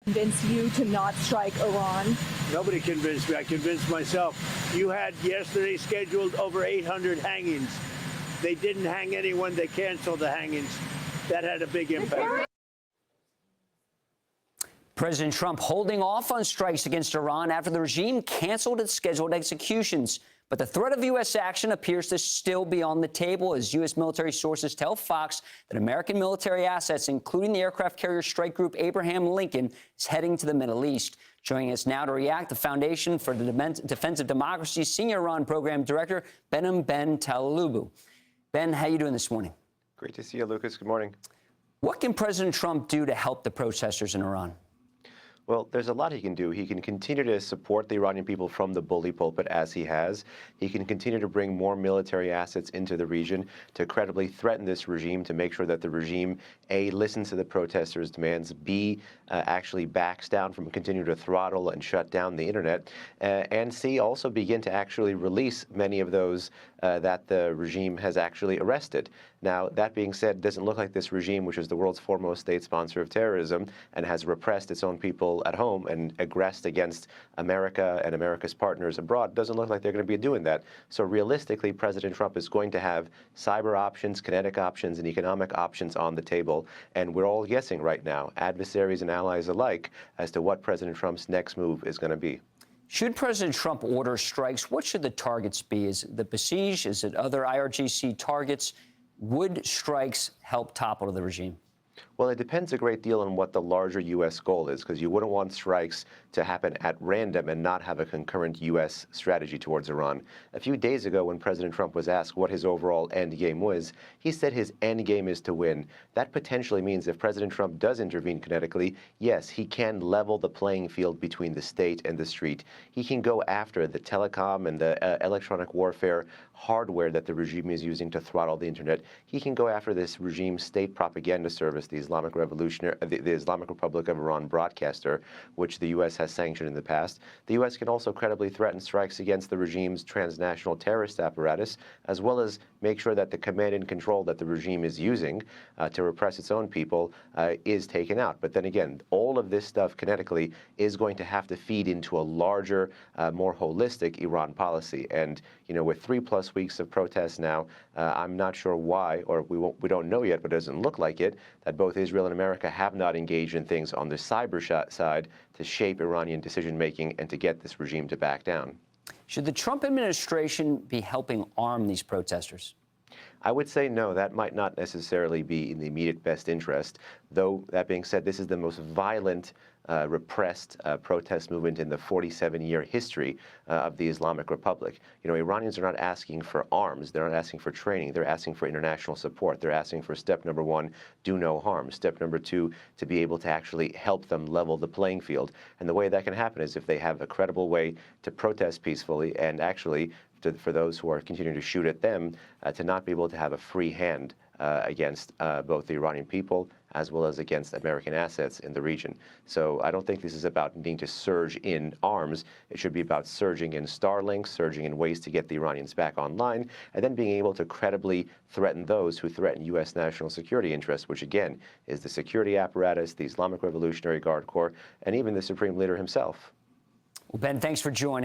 Convince you to not strike Iran? Nobody convinced me. I convinced myself. You had yesterday scheduled over 800 hangings. They didn't hang anyone. They canceled the hangings. That had a big impact. President Trump holding off on strikes against Iran after the regime canceled its scheduled executions. But the threat of U.S. action appears to still be on the table as U.S. military sources tell Fox that American military assets, including the aircraft carrier strike group Abraham Lincoln, is heading to the Middle East. Joining us now to react, the Foundation for the Defense of Democracy Senior Iran Program Director, Behnam Ben Talebou. Ben, how are you doing this morning? Great to see you, Lucas. Good morning. What can President Trump do to help the protesters in Iran? Well, there's a lot he can do. He can continue to support the Iranian people from the bully pulpit, as he has. He can continue to bring more military assets into the region to credibly threaten this regime, to make sure that the regime, A, listens to the protesters' demands, B, actually backs down from continuing to throttle and shut down the internet, and C, also begin to actually release many of those that the regime has actually arrested. Now, that being said, it doesn't look like this regime, which is the world's foremost state sponsor of terrorism and has repressed its own people at home and aggressed against America and America's partners abroad, doesn't look like they're going to be doing that. So realistically, President Trump is going to have cyber options, kinetic options, and economic options on the table. And we're all guessing right now, adversaries and allies alike, as to what President Trump's next move is going to be. Should President Trump order strikes, what should the targets be? Is it the Basij? Is it other IRGC targets? Would strikes help topple the regime? Well, it depends a great deal on what the larger U.S. goal is, because you wouldn't want strikes to happen at random and not have a concurrent U.S. strategy towards Iran. A few days ago, when President Trump was asked what his overall end game was, he said his end game is to win. That potentially means if President Trump does intervene kinetically, yes, he can level the playing field between the state and the street. He can go after the telecom and the electronic warfare hardware that the regime is using to throttle the internet. He can go after this regime's state propaganda service, the Islamic Republic of Iran broadcaster, which the U.S. has sanctioned in the past. The U.S. can also credibly threaten strikes against the regime's transnational terrorist apparatus, as well as make sure that the command and control that the regime is using to repress its own people is taken out. But then again, all of this stuff kinetically is going to have to feed into a larger, more holistic Iran policy. And, you know, with 3+ weeks of protests now, I'm not sure why, or we don't know yet, but it doesn't look like it, that both Israel and America have not engaged in things on the cyber side to shape Iranian decision-making and to get this regime to back down. Should the Trump administration be helping arm these protesters? I would say no, that might not necessarily be in the immediate best interest. Though, that being said, this is the most violent, repressed protest movement in the 47-year history of the Islamic Republic. You know, Iranians are not asking for arms. They're not asking for training. They're asking for international support. They're asking for step number 1, do no harm. Step number 2, to be able to actually help them level the playing field. And the way that can happen is if they have a credible way to protest peacefully and actually for those who are continuing to shoot at them, to not be able to have a free hand against both the Iranian people as well as against American assets in the region. So I don't think this is about needing to surge in arms. It should be about surging in Starlink, surging in ways to get the Iranians back online, and then being able to credibly threaten those who threaten U.S. national security interests, which again is the security apparatus, the Islamic Revolutionary Guard Corps, and even the Supreme Leader himself. Well, Ben, thanks for joining.